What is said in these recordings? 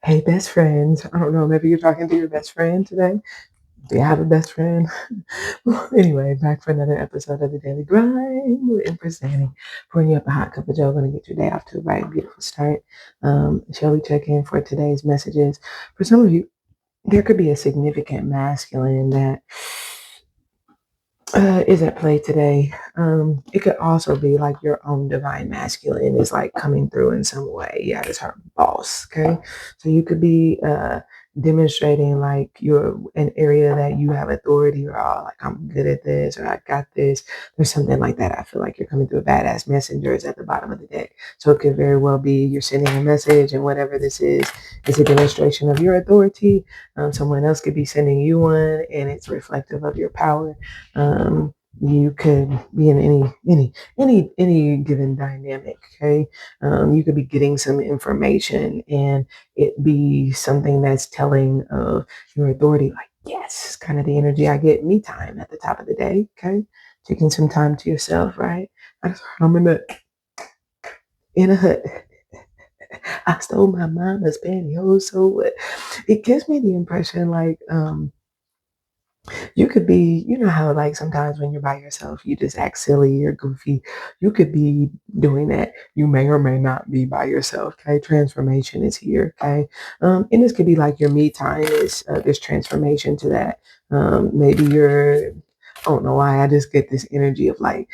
Hey, best friends. I don't know, maybe you're talking to your best friend today. Do you have a best friend? Well, anyway, back for another episode of the Daily Grind with Empress Dannie. Pouring you up a hot cup of joe, gonna get your day off to a right, beautiful start. Shall we check in for today's messages? For some of you, there could be a significant masculine that is at play today. It could also be like your own divine masculine is like coming through in some way. Yeah, it's her boss. Okay, so you could be demonstrating like you're an area that you have authority, or oh, like I'm good at this, or I got this. There's something like that. I feel like you're coming through a badass messenger is at the bottom of the deck. So it could very well be you're sending a message, and whatever this is a demonstration of your authority. Someone else could be sending you one, and it's reflective of your power. You could be in any given dynamic. Okay, you could be getting some information, and it be something that's telling of your authority. Like, yes, kind of the energy I get. Me time at the top of the day. Okay, taking some time to yourself. Right, I just I'm in a hut. I stole my mama's pantyhose. So what? It gives me the impression like you could be, you know how like sometimes when you're by yourself, you just act silly or goofy. You could be doing that. You may or may not be by yourself. Okay, transformation is here. Okay, and this could be like your me time is this transformation to that. Maybe you're. I don't know why I just get this energy of like,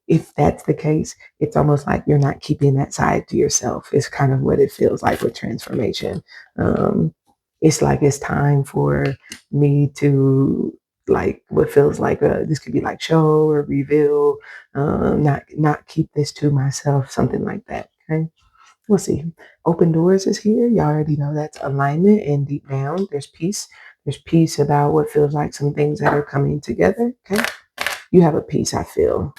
if that's the case, it's almost like you're not keeping that side to yourself. It's kind of what it feels like with transformation. Um, it's like it's time for me to like what feels like this could be like show or reveal, not keep this to myself, something like that. Okay, we'll see. Open doors is here. Y'all already know that's alignment, and deep down there's peace. There's peace about what feels like some things that are coming together. Okay, you have a peace, I feel.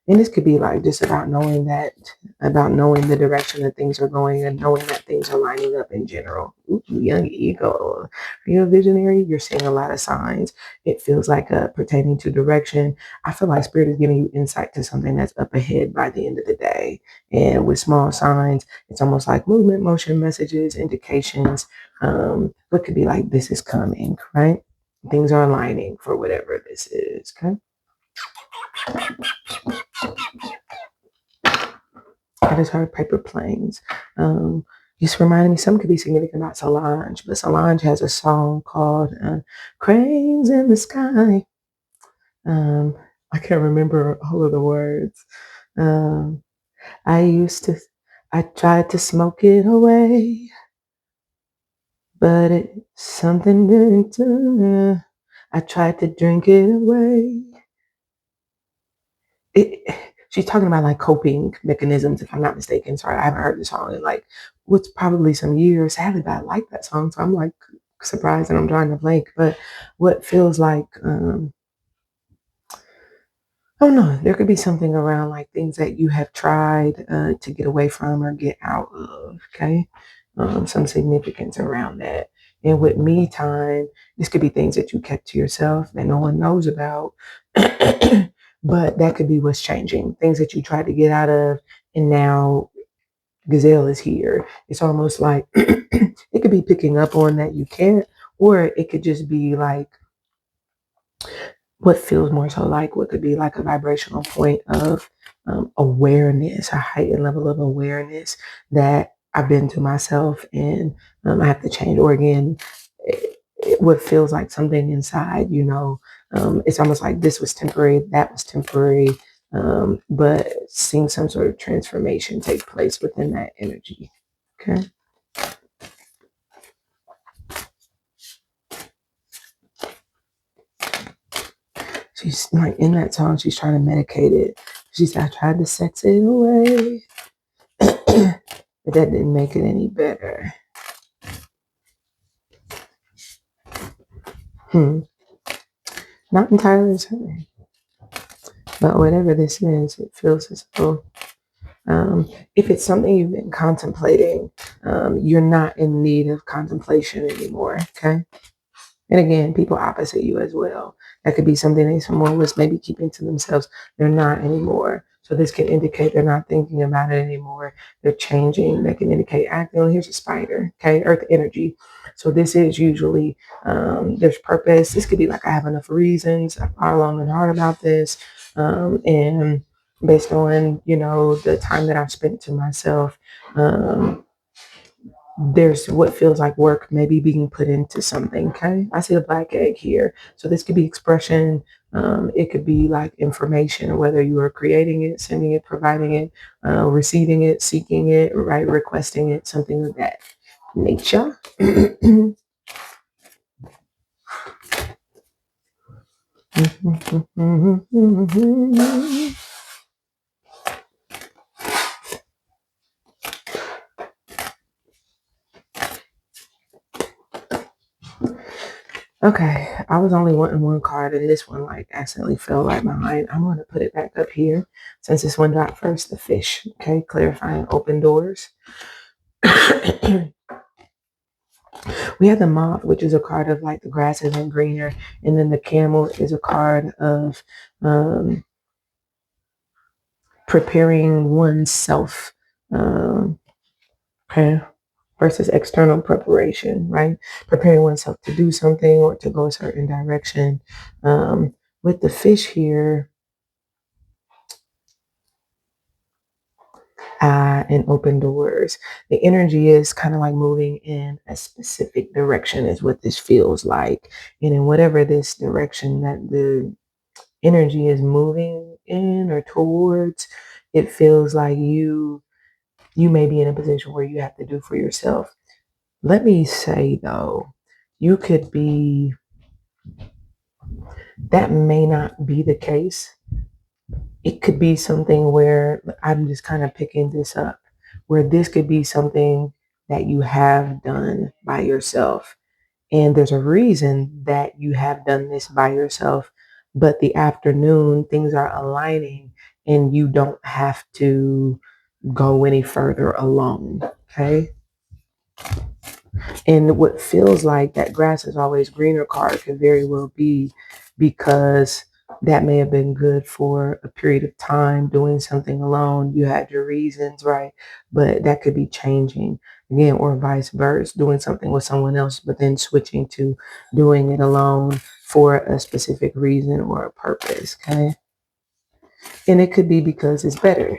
And this could be like just about knowing the direction that things are going and knowing that things are lining up in general. Ooh, young ego. You're a visionary, you're seeing a lot of signs. It feels like pertaining to direction. I feel like spirit is giving you insight to something that's up ahead by the end of the day. And with small signs, it's almost like movement, motion, messages, indications. What could be like this is coming, right? Things are aligning for whatever this is, okay? I just heard paper planes. Just reminded me, some could be significant about Solange, but Solange has a song called Cranes in the Sky. Um, I can't remember all of the words. Um, I used to, I tried to smoke it away, but it something didn't do. I tried to drink it away. it, she's talking about like coping mechanisms, if I'm not mistaken. Sorry, I haven't heard the song in like what's probably some years. Sadly, but I like that song, so I'm like surprised and I'm drawing a blank. But what feels like I don't know, there could be something around like things that you have tried to get away from or get out of. Okay, some significance around that. And with me time, this could be things that you kept to yourself that no one knows about. But that could be what's changing. Things that you tried to get out of, and now Gazelle is here. It's almost like it could be picking up on that you can't, or it could just be like what feels more so like what could be like a vibrational point of awareness, a heightened level of awareness that I've been to myself, and I have to change. Or again, what feels like something inside, it's almost like this was temporary, that was temporary, but seeing some sort of transformation take place within that energy. Okay. She's like in that song, she's trying to medicate it. She said, I tried to sex it away, but that didn't make it any better. Hmm. Not entirely certain. But whatever this is, it feels as though if it's something you've been contemplating, you're not in need of contemplation anymore. Okay. And again, people opposite you as well. That could be something that someone was maybe keeping to themselves. They're not anymore. So this can indicate they're not thinking about it anymore. They're changing. That can indicate acting. Oh, here's a spider. Okay, earth energy. So this is usually there's purpose. This could be like I have enough reasons. I've thought long and hard about this, and based on the time that I've spent to myself. There's what feels like work maybe being put into something. Okay, I see a black egg here, so this could be expression. It could be like information, whether you are creating it, sending it, providing it, receiving it, seeking it, right, requesting it, something of that nature. Okay, I was only wanting one card, and this one like accidentally fell right behind. I'm going to put it back up here since this one dropped first. The fish, okay, clarifying open doors. We have the moth, which is a card of like the grass isn't greener, and then the camel is a card of um, preparing oneself. Okay, versus external preparation, right? Preparing oneself to do something or to go a certain direction. With the fish here, and open doors. The energy is kind of like moving in a specific direction, is what this feels like. And in whatever this direction that the energy is moving in or towards, it feels like you may be in a position where you have to do for yourself. Let me say though, you could be, that may not be the case. It could be something where I'm just kind of picking this up, where this could be something that you have done by yourself. And there's a reason that you have done this by yourself, but the afternoon things are aligning and you don't have to go any further alone. Okay. And what feels like that grass is always greener card could very well be because that may have been good for a period of time doing something alone. You had your reasons, right? But that could be changing again, or vice versa, doing something with someone else, but then switching to doing it alone for a specific reason or a purpose. Okay. And it could be because it's better.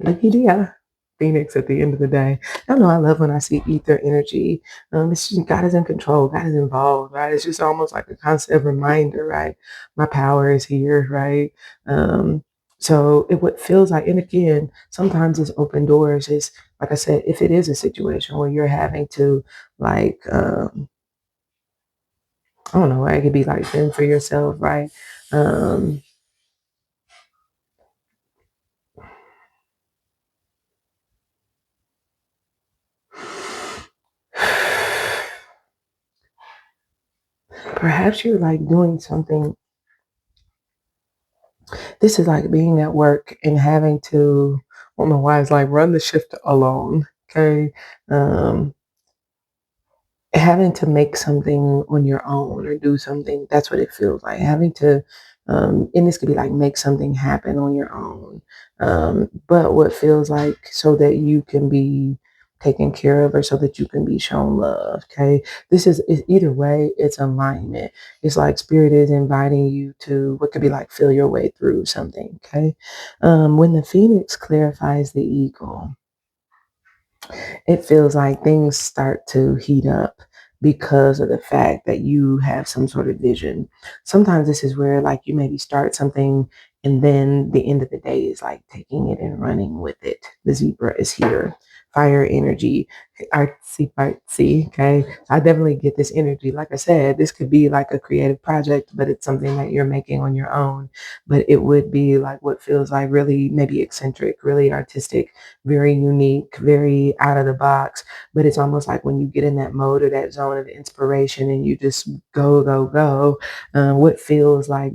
Lucky dia. Phoenix at the end of the day. I don't know. I love when I see ether energy. It's just God is in control. God is involved, right? It's just almost like a constant reminder, right? My power is here, right? So it what feels like, and again, sometimes it's open doors. Is like I said, if it is a situation where you're having to like, I don't know, it could be like fend for yourself, right? Um, Perhaps you're like doing something. This is like being at work and having to, I don't know why, it's like run the shift alone. Okay. Um, Having to make something on your own or do something, that's what it feels like. Having to, and this could be like make something happen on your own. But what feels like so that you can be taken care of or so that you can be shown love. Okay. This is either way, it's alignment. It's like spirit is inviting you to what could be like feel your way through something. Okay. When the phoenix clarifies the eagle, it feels like things start to heat up because of the fact that you have some sort of vision. Sometimes this is where like you maybe start something and then the end of the day is like taking it and running with it. The zebra is here. Fire energy, artsy fartsy. Okay. I definitely get this energy. Like I said, this could be like a creative project, but it's something that you're making on your own. But it would be like what feels like really maybe eccentric, really artistic, very unique, very out of the box. But it's almost like when you get in that mode or that zone of inspiration and you just go, go, go, what feels like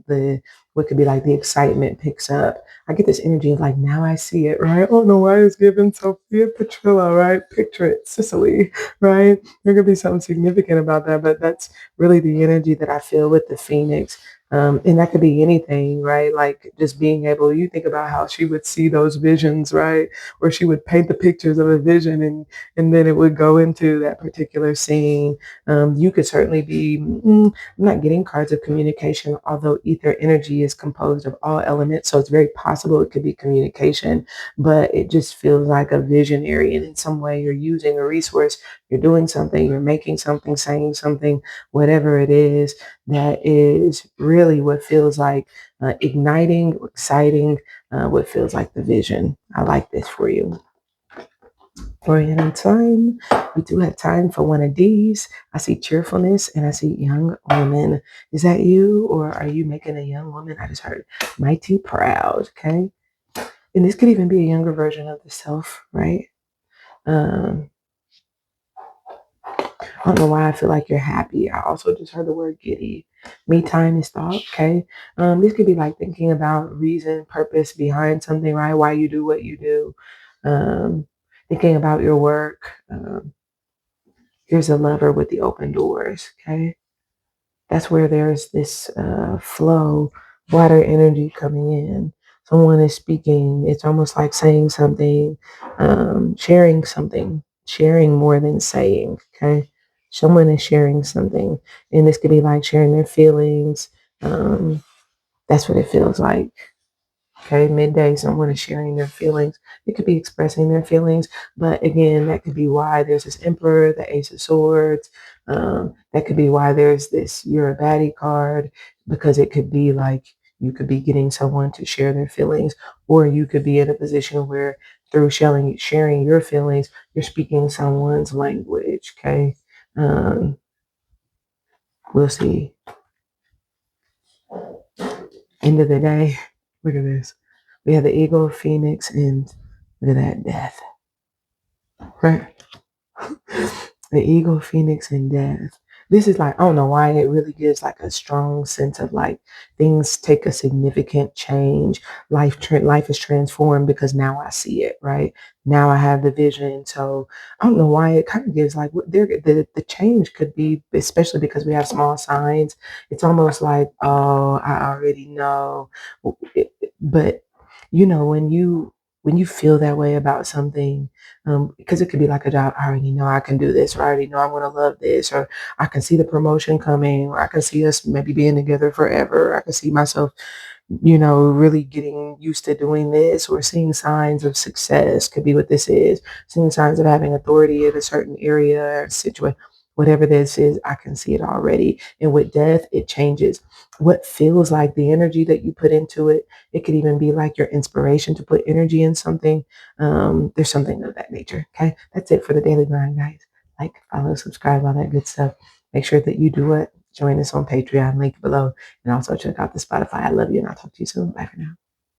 what could be like the excitement picks up. I get this energy of like, now I see it, right? Oh no, why is given Sophia Petrillo, right? Picture it, Sicily, right? There could be something significant about that, but that's really the energy that I feel with the Phoenix. And that could be anything, right? Like just being able, you think about how she would see those visions, right? Or she would paint the pictures of a vision and then it would go into that particular scene. You could certainly be, I'm not getting cards of communication, although ether energy is composed of all elements. So it's very possible it could be communication, but it just feels like a visionary. And in some way, you're using a resource, you're doing something, you're making something, saying something, whatever it is, that is really what feels like igniting, exciting, what feels like the vision. I like this for you. Oriental time. We do have time for one of these. I see cheerfulness and I see young woman. Is that you or are you making a young woman? I just heard mighty proud. Okay. And this could even be a younger version of the self, right? Um, I don't know why I feel like you're happy. I also just heard the word giddy. Me time is thought, okay? This could be like thinking about reason, purpose behind something, right? Why you do what you do. Thinking about your work. Here's a lover with the open doors, okay? That's where there's this flow, water energy coming in. Someone is speaking. It's almost like saying something, sharing more than saying. Okay, someone is sharing something, and this could be like sharing their feelings. That's what it feels like. Okay, midday, someone is sharing their feelings. It could be expressing their feelings, but again, that could be why there's this Emperor, the Ace of Swords. That could be why there's this You're a Baddie card, because it could be like you could be getting someone to share their feelings, or you could be in a position where through sharing your feelings, you're speaking someone's language. Okay, um, we'll see. End of the day, look at this. We have the Eagle, Phoenix, and look at that death. Right? The eagle, phoenix, and death. This is like, I don't know why it really gives like a strong sense of like things take a significant change. Life is transformed because now I see it, right? Now I have the vision. So I don't know why it kind of gives like the change could be, especially because we have small signs. It's almost like, oh, I already know. But when you feel that way about something, because it could be like a job. I already know I can do this, or I already know I'm going to love this, or I can see the promotion coming, or I can see us maybe being together forever. I can see myself, really getting used to doing this, or seeing signs of success could be what this is. Seeing signs of having authority in a certain area or situation. Whatever this is, I can see it already. And with death, it changes. What feels like the energy that you put into it, it could even be like your inspiration to put energy in something. There's something of that nature. Okay. That's it for the daily grind, guys. Like, follow, subscribe, all that good stuff. Make sure that you do it. Join us on Patreon, link below. And also check out the Spotify. I love you and I'll talk to you soon. Bye for now.